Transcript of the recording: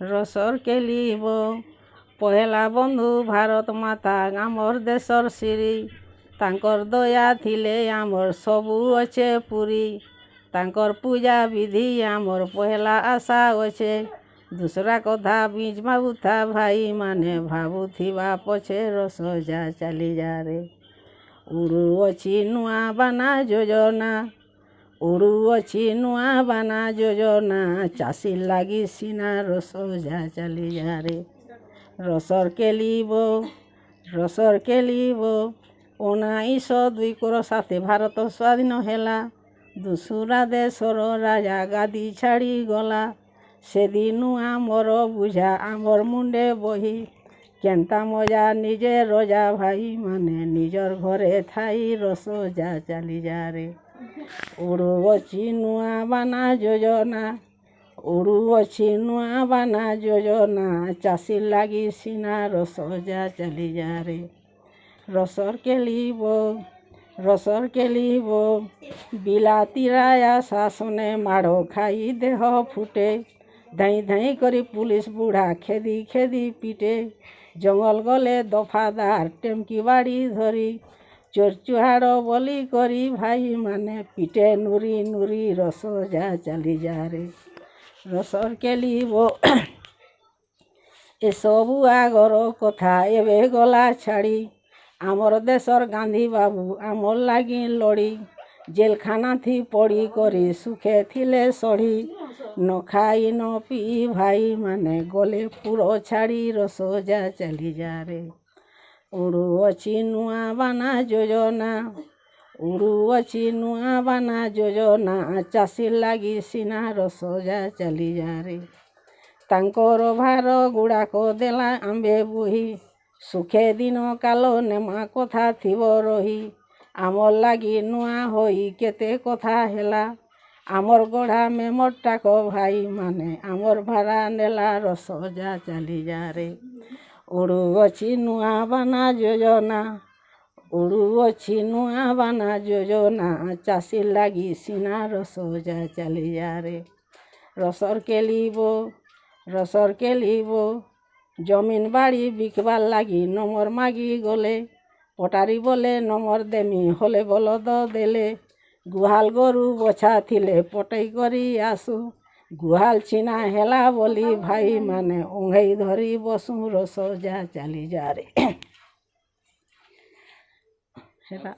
ରସର କେଲିବ ପହେଲା ବନ୍ଧୁ ଭାରତ ମାତା ଆମର୍ ଦେଶର ସିରି ତାଙ୍କର ଦୟା ଥିଲେ ଆମର୍ ସବୁ ଅଛେ ପୁରୀ ତାଙ୍କର ପୂଜା ବିଧି ଆମର୍ ପହେଲା ଆଶା ଅଛେ ଦୁସରା କଥା ବିଞ୍ଚ ଭାବୁଥା ଭାଇମାନେ ଭାବୁଥିବା ପଛେ ରସ ଯା ଚାଲିଯାରେ ଉଡ଼ୁଅଛି ନୂଆ ବାନା ଯୋଜନା ଉଡ଼ୁଅଛି ନୂଆ ବାନା ଯୋଜନା ଚାଷୀ ଲାଗି ସିନା ରସ ଯା ଚାଲିଯାରେ ରସର କେଲିବ 1907 ଭାରତ ସ୍ୱାଧୀନ ହେଲା ଦୁସୁରା ଦେଶର ରାଜା ଗାଦି ଛାଡ଼ି ଗଲା ସେଦିନୁ ଆମର ବୁଝା ଆମର୍ ମୁଣ୍ଡେ ବହି କେନ୍ତା ମଜା ନିଜେ ରଜା ଭାଇମାନେ ନିଜର ଘରେ ଥାଇ ରସ ଯା ଚାଲିଯାରେ ଉଡ଼ୁଅଛି ନୂଆ ବାନା ଯୋଜନା ଉଡ଼ୁଅଛି ନୂଆ ବାନା ଯୋଜନା ଚାଷୀ ଲାଗି ସିନା ରସ ଯା ଚାଲିଯାରେ ରସର କେଲିବ ବିଲାତି ରାୟା ଶାସନେ ମାଡ଼ ଖାଇ ଦେହ ଫୁଟେ ଧାଇଁ ଧାଇଁ କରି ପୁଲିସ ବୁଢ଼ା ଖେଦି ଖେଦି ପିଟେ ଜଙ୍ଗଲ ଗଲେ ଦଫାଦାର ଟେମ୍କି ବାଡ଼ି ଧରି ଚୋର ଚୁହାଡ଼ ବୋଲି କରି ଭାଇମାନେ ପିଟେ ନୁରି ନୁରି ରସ ଯା ଚାଲିଯାରେ ରସର କେଲିବ ଏସବୁ ଆଗର କଥା ଏବେ ଗଲା ଛାଡ଼ି ଆମର ଦେଶର ଗାନ୍ଧୀ ବାବୁ ଆମର୍ ଲାଗି ଲଢ଼ି ଜେଲଖାନା ଥି ପଡ଼ି କରି ସୁଖେ ଥିଲେ ସଢ଼ି ନ ଖାଇ ନ ପିଇ ଭାଇମାନେ ଗଲେ ପୁର ଛାଡ଼ି ରସ ଯା ଚାଲିଯାରେ ଉଡ଼ୁଅଛି ନୂଆ ବାନା ଯୋଜନା ଉଡ଼ୁଅଛି ନୂଆ ବାନା ଯୋଜନା ଚାଷୀ ଲାଗି ସିନା ରସ ଯା ଚାଲିଯାରେ ତାଙ୍କର ଭାର ଗୁଡ଼ାକ ଦେଲା ଆମ୍ବେ ବୋହି ସୁଖେ ଦିନ କାଲ ନେମା କଥା ଥିବ ରହି ଆମର୍ ଲାଗି ନୂଆ ହୋଇ କେତେ କଥା ହେଲା ଆମର୍ ଗଢ଼ା ମେମଟାକ ଭାଇମାନେ ଆମର୍ ଭାରା ନେଲା ରସ ଯା ଚାଲିଯାରେ ଉଡ଼ୁଅଛି ନୂଆ ବାନା ଯୋଜନା ଉଡ଼ୁଅଛି ନୂଆ ବାନା ଯୋଜନା ଚାଷୀ ଲାଗି ସିନା ରସ ଯା ଚାଲିଯାରେ ରସର କେଲିବ ଜମିନ ବାଡ଼ି ବିକବାର୍ ଲାଗି ନମର ମାଗି ଗଲେ ପଟାରୀ ବୋଲେ ନମର ଦେମି ହଲେ ବଲଦ ଦେଲେ ଗୁହାଲ ଗୋରୁ ବଛା ଥିଲେ ପଟେଇ କରି ଆସୁ ଗୁହାଲ ଛିନା ହେଲା ବୋଲି ଭାଇମାନେ ଉଙ୍ଘେଇ ଧରି ବସୁ ରସ ଯା ଚାଲିଯାରେ ହେଲା